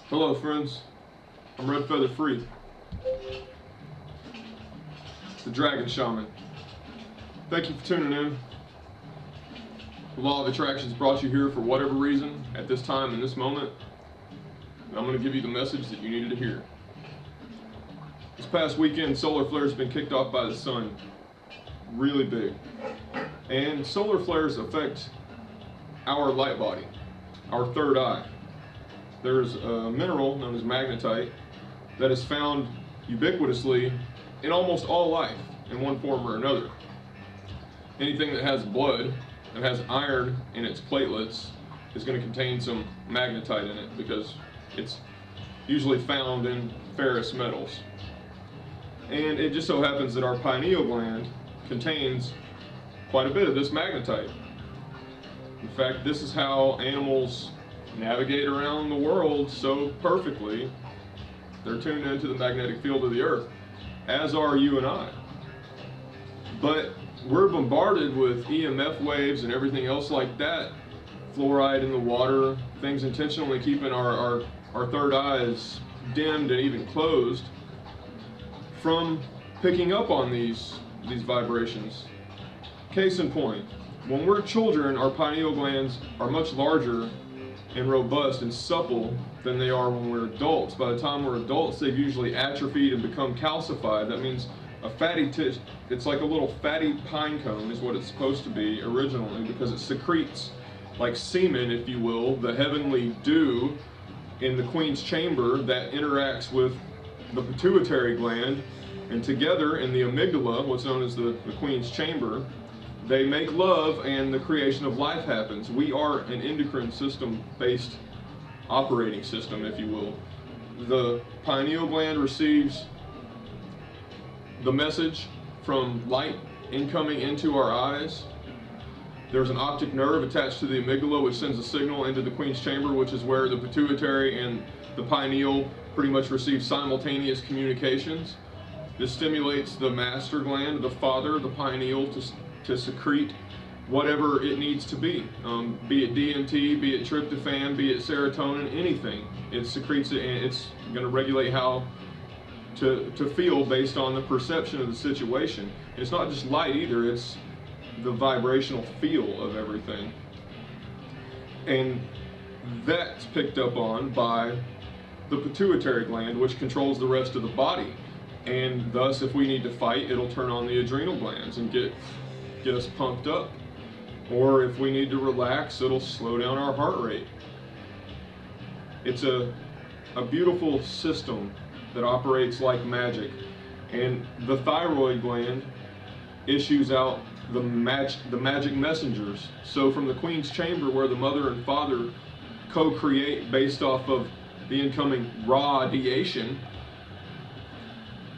Hello friends, I'm Red Feather Free, the Dragon Shaman. Thank you for tuning in. The Law of Attraction's brought you here for whatever reason, at this time, in this moment. And I'm going to give you the message that you needed to hear. This past weekend, solar flares have been kicked off by the sun. Really big. And solar flares affect our light body, our third eye. There's a mineral known as magnetite that is found ubiquitously in almost all life in one form or another. Anything that has blood and has iron in its platelets is going to contain some magnetite in it because it's usually found in ferrous metals. And it just so happens that our pineal gland contains quite a bit of this magnetite. In fact, this is how animals navigate around the world so perfectly. They're tuned into the magnetic field of the earth, as are you and I. But we're bombarded with EMF waves and everything else like that, fluoride in the water, things intentionally keeping our third eyes dimmed and even closed from picking up on these vibrations. Case in point, when we're children, our pineal glands are much larger and robust and supple than they are when we're adults. By the time we're adults, they've usually atrophied and become calcified. That means a fatty tissue, it's like a little fatty pine cone is what it's supposed to be originally, because it secretes, like semen if you will, the heavenly dew in the queen's chamber that interacts with the pituitary gland, and together in the amygdala, what's known as the queen's chamber, they make love and the creation of life happens. We are an endocrine system based operating system, if you will. The pineal gland receives the message from light incoming into our eyes. There's an optic nerve attached to the amygdala which sends a signal into the queen's chamber, which is where the pituitary and the pineal pretty much receive simultaneous communications. This stimulates the master gland, the father, the pineal, to secrete whatever it needs to be it DMT, be it tryptophan, be it serotonin, anything. It secretes it, and it's going to regulate how to feel based on the perception of the situation. And it's not just light either, it's the vibrational feel of everything. And that's picked up on by the pituitary gland, which controls the rest of the body. And thus, if we need to fight, it'll turn on the adrenal glands and get us pumped up. Or if we need to relax, it'll slow down our heart rate. It's a beautiful system that operates like magic. And the thyroid gland issues out the magic messengers. So from the queen's chamber, where the mother and father co-create based off of the incoming radiation,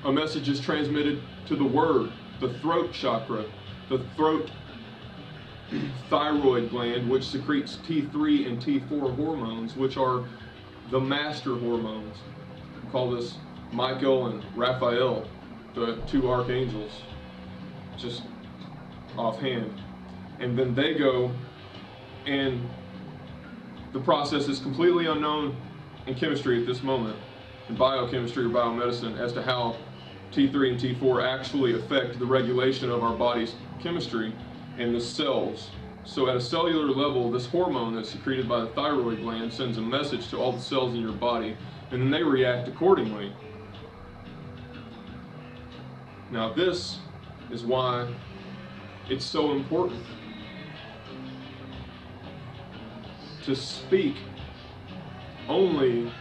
a message is transmitted to the word, the throat chakra, the throat thyroid gland, which secretes T3 and T4 hormones, which are the master hormones. We call this Michael and Raphael, the two archangels, just offhand. And then they go, and the process is completely unknown in chemistry at this moment, in biochemistry or biomedicine, as to how T3 and T4 actually affect the regulation of our body's chemistry and the cells. So at a cellular level, this hormone that's secreted by the thyroid gland sends a message to all the cells in your body, and then they react accordingly. Now this is why it's so important to speak only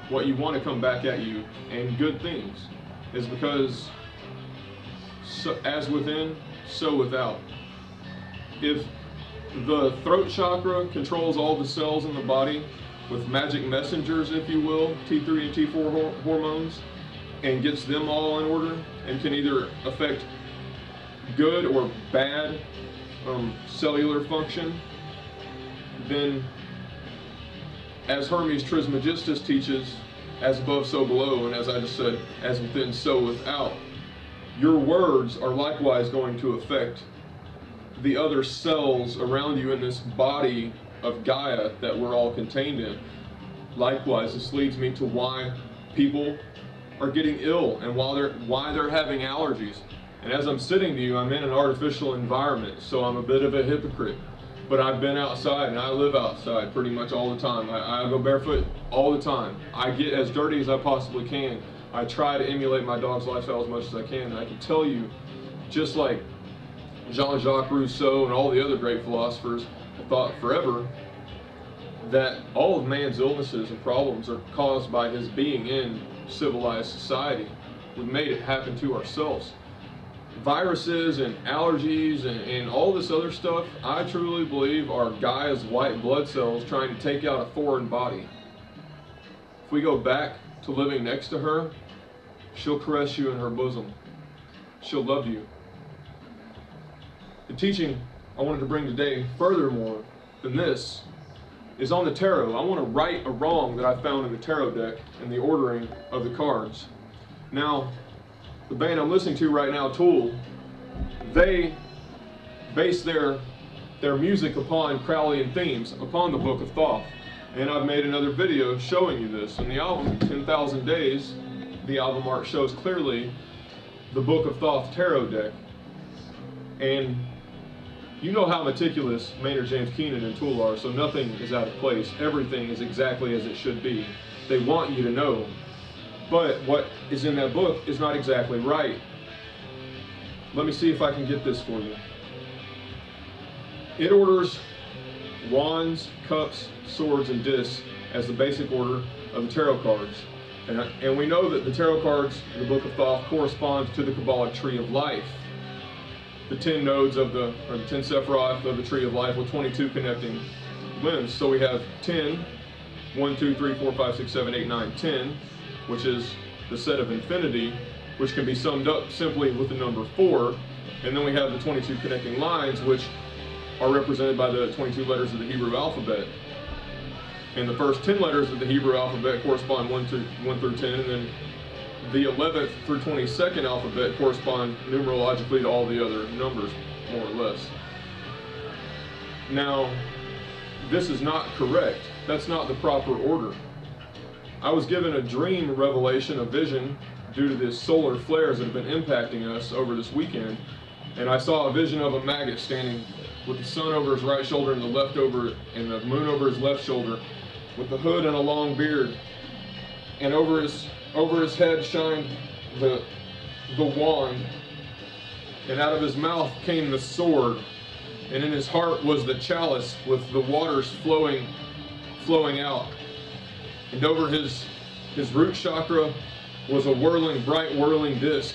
what you want to come back at you, and good things, is because so, as within, so without. If the throat chakra controls all the cells in the body with magic messengers, if you will, T3 and T4 hormones, and gets them all in order, and can either affect good or bad cellular function, then, as Hermes Trismegistus teaches, as above, so below, and as I just said, as within, so without, your words are likewise going to affect the other cells around you in this body of Gaia that we're all contained in. Likewise, this leads me to why people are getting ill and why they're having allergies. And as I'm sitting to you, I'm in an artificial environment, so I'm a bit of a hypocrite. But I've been outside, and I live outside pretty much all the time. I go barefoot all the time. I get as dirty as I possibly can. I try to emulate my dog's lifestyle as much as I can. And I can tell you, just like Jean-Jacques Rousseau and all the other great philosophers have thought forever, that all of man's illnesses and problems are caused by his being in civilized society. We've made it happen to ourselves. Viruses and allergies and all this other stuff, I truly believe are Gaia's white blood cells trying to take out a foreign body. If we go back to living next to her, she'll caress you in her bosom. She'll love you. The teaching I wanted to bring today, furthermore than this, is on the tarot. I want to right a wrong that I found in the tarot deck and the ordering of the cards. Now, the band I'm listening to right now, Tool, they base their music upon Crowleyan themes, upon the Book of Thoth. And I've made another video showing you this. In the album, 10,000 Days, the album art shows clearly the Book of Thoth tarot deck. And you know how meticulous Maynard James Keenan and Tool are, so nothing is out of place. Everything is exactly as it should be. They want you to know. But what is in that book is not exactly right. Let me see if I can get this for you. It orders wands, cups, swords, and discs as the basic order of the tarot cards. And we know that the tarot cards in the Book of Thoth correspond to the Kabbalah tree of life. The 10 nodes of the 10 Sephiroth of the tree of life with 22 connecting limbs. So we have 10, 1, 2, 3, 4, 5, 6, 7, 8, 9, 10, which is the set of infinity, which can be summed up simply with the number 4. And then we have the 22 connecting lines, which are represented by the 22 letters of the Hebrew alphabet. And the first 10 letters of the Hebrew alphabet correspond 1 through 10, and then the 11th through 22nd alphabet correspond numerologically to all the other numbers, more or less. Now, this is not correct. That's not the proper order. I was given a dream revelation, a vision, due to the solar flares that have been impacting us over this weekend. And I saw a vision of a Magus standing with the sun over his right shoulder and the moon over his left shoulder, with the hood and a long beard. And over his head shined the wand, and out of his mouth came the sword, and in his heart was the chalice with the waters flowing out. And over his root chakra was a bright whirling disc.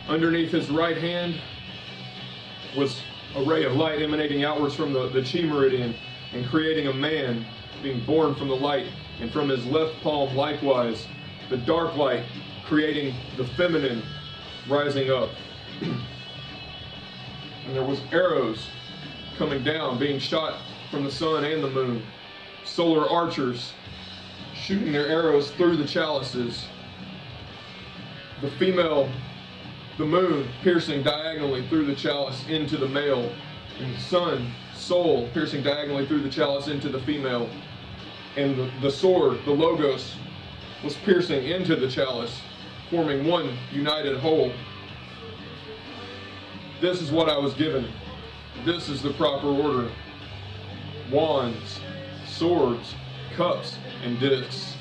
Underneath his right hand was a ray of light emanating outwards from the chi meridian and creating a man being born from the light. And from his left palm, likewise, the dark light creating the feminine rising up. And there was arrows coming down, being shot from the sun and the moon. Solar archers shooting their arrows through the chalices. The moon piercing diagonally through the chalice into the male. And the sun, soul, piercing diagonally through the chalice into the female. And the sword, the logos, was piercing into the chalice, forming one united whole. This is what I was given. This is the proper order. Wands, swords, cups, and discs.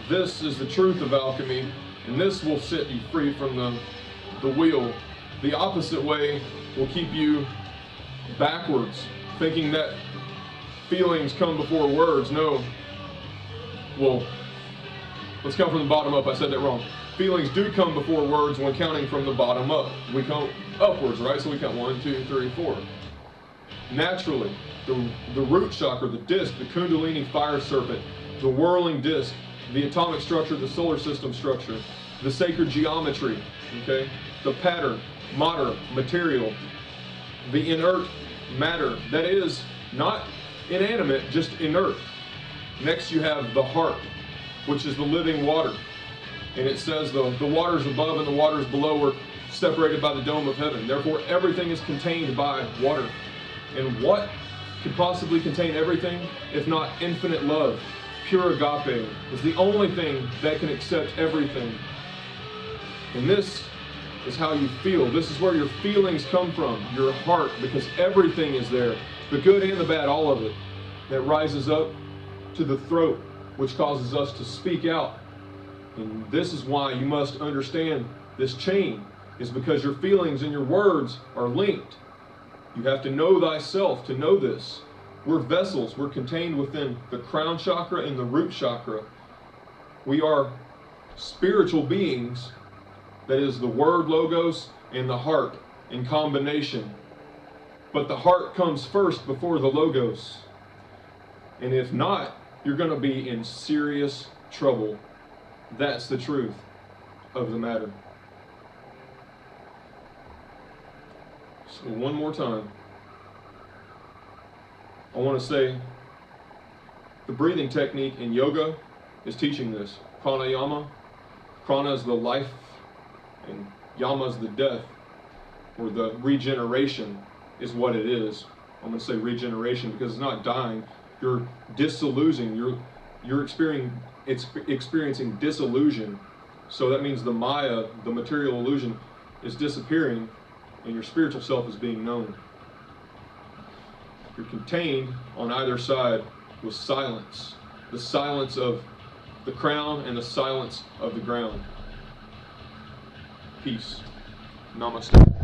This is the truth of alchemy, and this will set you free from the wheel. The opposite way will keep you backwards, thinking that feelings come before words. No. Well, let's count from the bottom up. I said that wrong. Feelings do come before words when counting from the bottom up. We count upwards, right? So we count 1, 2, 3, 4. Naturally, the root chakra, the disc, the kundalini fire serpent, the whirling disc, the atomic structure, the solar system structure, the sacred geometry, okay? The pattern, matter, material, the inert matter, that is not inanimate, just inert. Next you have the heart, which is the living water. And it says the waters above and the waters below are separated by the dome of heaven. Therefore everything is contained by water. And what can possibly contain everything, if not infinite love. Pure agape is the only thing that can accept everything. And this is how you feel. This is where your feelings come from, your heart, because everything is there. The good and the bad, all of it, that rises up to the throat, which causes us to speak out. And this is why you must understand this chain, is because your feelings and your words are linked. You have to know thyself to know this. We're vessels. We're contained within the crown chakra and the root chakra. We are spiritual beings. That is the word logos and the heart in combination. But the heart comes first before the logos. And if not, you're going to be in serious trouble. That's the truth of the matter. So one more time, I want to say the breathing technique in yoga is teaching this. Pranayama. Prana is the life and yama is the death, or the regeneration is what it is. I'm going to say regeneration because it's not dying. You're disillusioning. You're experiencing disillusion. So that means the Maya, the material illusion, is disappearing and your spiritual self is being known. You're contained on either side with silence. The silence of the crown and the silence of the ground. Peace. Namaste.